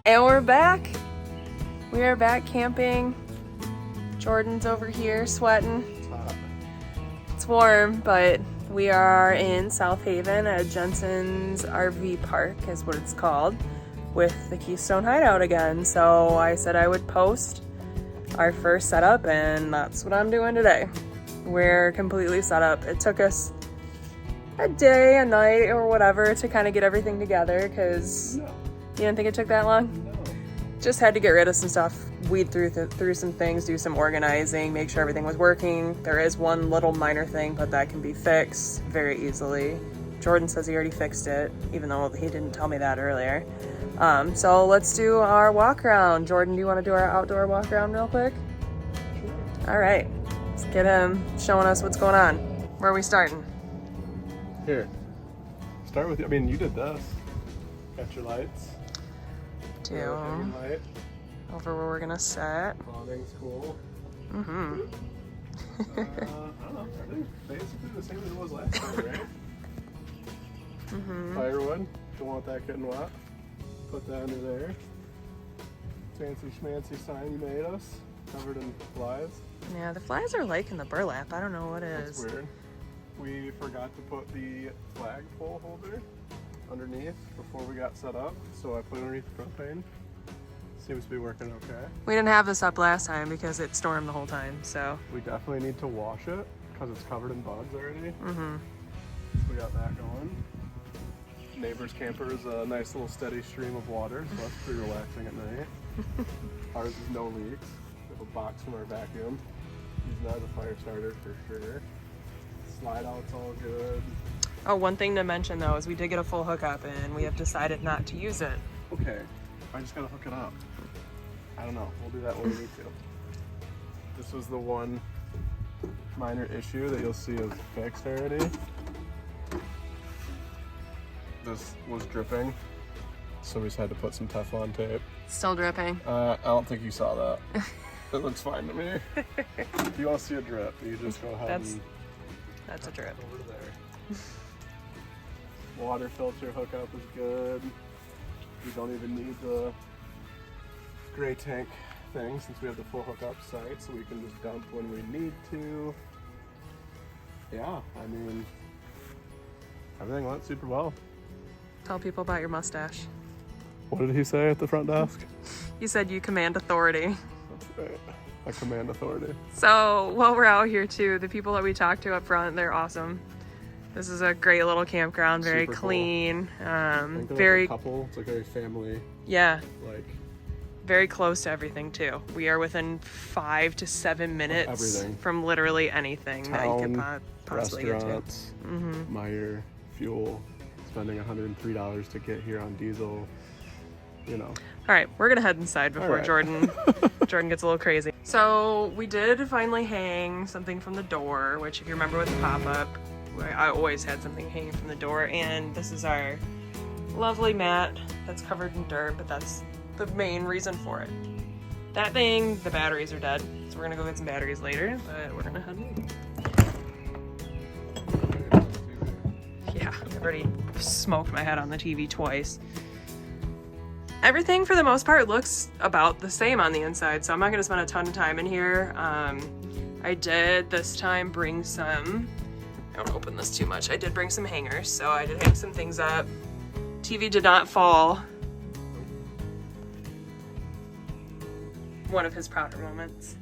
And we're back. We are back camping. Jordan's over here sweating. It's hot. It's warm, but we are in South Haven at Jensen's RV Park is what it's called, with the Keystone Hideout again. So I said I would post our first setup, and that's what I'm doing today. We're completely set up. It took us a day, a night, or whatever to kind of get everything together because you didn't think it took that long? No. Just had to get rid of some stuff, weed through some things, do some organizing, make sure everything was working. There is one little minor thing, but that can be fixed very easily. Jordan says he already fixed it, even though he didn't tell me that earlier. So let's do our walk around. Jordan, do you want to do our outdoor walk around real quick? Sure. All right, let's get him showing us what's going on. Where are we starting? Here. Start with, I mean, you did this. Got your lights. Hanging light. Over where we're gonna set. Awning's cool. Mm-hmm. I don't know. Everything's basically the same as it was last time, right? Mm-hmm. Firewood. Don't want that getting wet. Put that under there. Fancy schmancy sign you made us. Covered in flies. Yeah, the flies are liking the burlap. I don't know what it That's is. weird. We forgot to put the flagpole holder underneath before we got set up, so I put it underneath the propane. Seems to be working okay. We didn't have this up last time because it stormed the whole time, so. We definitely need to wash it because it's covered in bugs already. Mm-hmm. So we got that going. Neighbor's camper is a nice little steady stream of water, so that's pretty relaxing at night. Ours is no leaks. We have a box from our vacuum. Using that as a fire starter for sure. Slide out's all good. Oh, one thing to mention though is we did get a full hookup and we have decided not to use it. Okay, I just gotta hook it up. I don't know, we'll do that when we need to. This was the one minor issue that you'll see is fixed already. This was dripping, so we just had to put some Teflon tape. Still dripping. I don't think you saw that. It looks fine to me. If you want to see a drip, you just go ahead That's a drip. over there. Water filter hookup is good. We don't even need the gray tank thing since we have the full hookup site, so we can just dump when we need to. Yeah, I mean, everything went super well. Tell people about your mustache. What did he say at the front desk? You said you command authority. That's right. I command authority. So while we're out here too, the people that we talked to up front, they're awesome. This is a great little campground, very Super clean, I think they're very like a couple. It's like very family. yeah, Like very close to everything too. We are within 5 to 7 minutes everything. from literally anything that you could Town, possibly get to. restaurants, Mm-hmm. Meyer, fuel. Spending $103 to get here on diesel. You know. All right, we're gonna head inside before right. Jordan gets a little crazy. So we did finally hang something from the door, which if you remember with the pop-up, I always had something hanging from the door, and this is our lovely mat that's covered in dirt, but that's the main reason for it. That thing, the batteries are dead, so we're gonna go get some batteries later, but we're gonna head in. Yeah, I've already smoked my head on the TV twice. Everything for the most part looks about the same on the inside, so I'm not gonna spend a ton of time in here. I did this time bring some, I don't open this too much, I did bring some hangers, so I did hang some things up. TV did not fall. One of his prouder moments.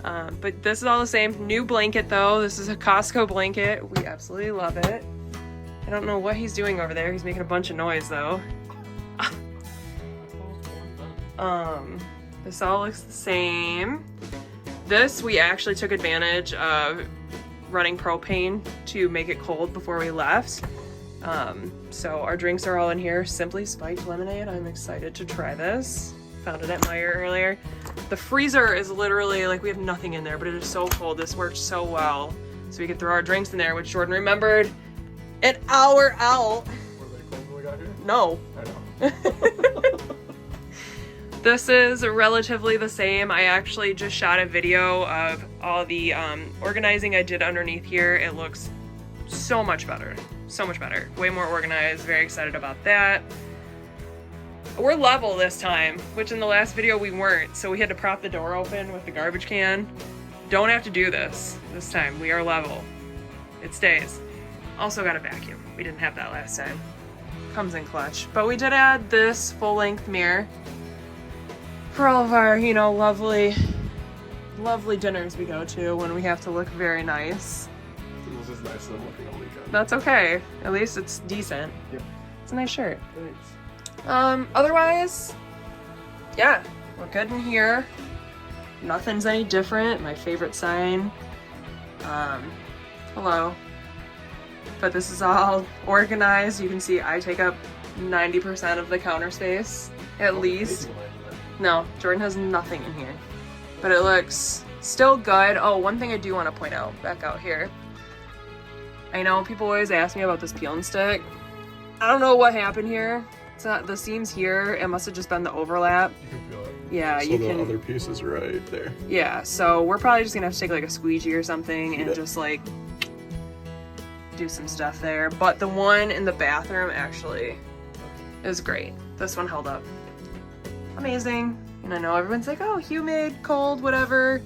But this is all the same. New blanket though, this is a Costco blanket. We absolutely love it. I don't know what he's doing over there. He's making a bunch of noise though. This all looks the same. This, we actually took advantage of running propane to make it cold before we left. So our drinks are all in here. Simply Spiked lemonade. I'm excited to try this. Found it at Meyer earlier. The freezer is literally like we have nothing in there, but it is so cold. This worked so well. So we could throw our drinks in there, which Jordan remembered an hour out. Were they cold when we got here? No. I know. This is relatively the same. I actually just shot a video of all the organizing I did underneath here. It looks so much better. So much better. Way more organized. Very excited about that. We're level this time, which in the last video we weren't, so we had to prop the door open with the garbage can. Don't have to do this time. We are level. It stays. Also got a vacuum. We didn't have that last time. Comes in clutch. But we did add this full-length mirror for all of our, you know, lovely dinners we go to when we have to look very nice. This is nicer than looking all weekend. That's okay. At least it's decent. Yep. It's a nice shirt. Thanks. Otherwise, yeah, we're good in here. Nothing's any different. My favorite sign. Hello. But this is all organized. You can see I take up 90% of the counter space, at least. No, Jordan has nothing in here. But it looks still good. Oh, one thing I do want to point out back out here. I know people always ask me about this peel and stick. I don't know what happened here. It's not the seams here. It must have just been the overlap. You can feel it. Yeah, so you the can. other piece is right there. Yeah, so we're probably just gonna have to take like a squeegee or something and just like do some stuff there. But the one in the bathroom actually is great. This one held up amazing. And I know everyone's like, oh, humid, cold, whatever.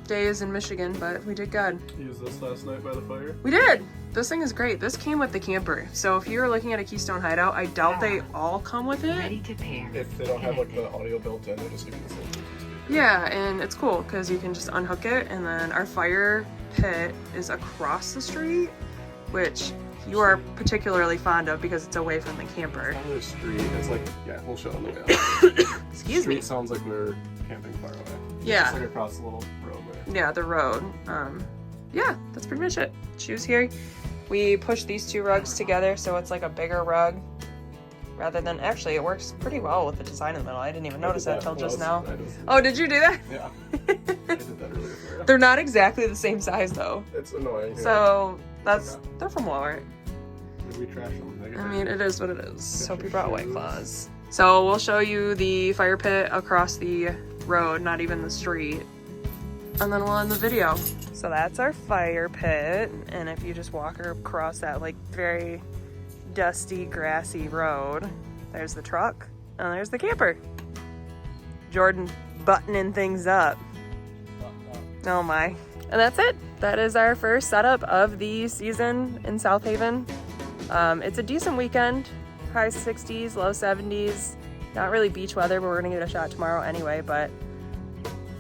Days in Michigan, but we did good. You used this last night by the fire? We did. This thing is great. This came with the camper. So if you're looking at a Keystone Hideout, I doubt they all come with it. Ready to pair. If they don't have like the audio built in, they just give you the full speaker. Yeah, and it's cool because you can just unhook it, and then our fire pit is across the street, which you are particularly fond of because it's away from the camper. It's not really a street. It's like, yeah, we'll show on the way out. Excuse me. Street sounds like we're camping far away. Yeah. It's just like across the little road there. Yeah, the road. Yeah, that's pretty much it. Shoes here. We pushed these two rugs together so it's like a bigger rug rather than, actually it works pretty well with the design in the middle. I didn't even notice that until just now. Oh, did you do that? Yeah. I did that earlier for you. They're not exactly the same size though. It's annoying. So they're from Walmart. We trash them. I mean, it is what it is. Hope you brought White Claws. So we'll show you the fire pit across the road, not even the street. And then we'll end the video. So that's our fire pit. And if you just walk across that like very dusty, grassy road, there's the truck and there's the camper. Jordan buttoning things up. Oh my. And that's it. That is our first setup of the season in South Haven. It's a decent weekend. High 60s, low 70s. Not really beach weather, but we're gonna give it a shot tomorrow anyway. But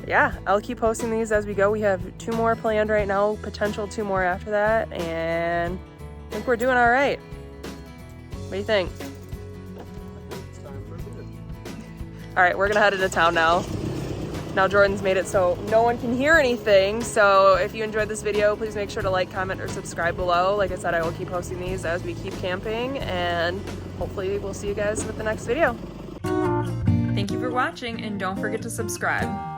yeah, I'll keep posting these as we go. We have 2 more planned right now, potential 2 more after that, and I think we're doing all right. What do you think? It's time for a bid. All right, we're gonna head into town now. Now Jordan's made it so no one can hear anything, so if you enjoyed this video, please make sure to like, comment, or subscribe below. Like I said, I will keep posting these as we keep camping, and hopefully we'll see you guys with the next video. Thank you for watching, and don't forget to subscribe.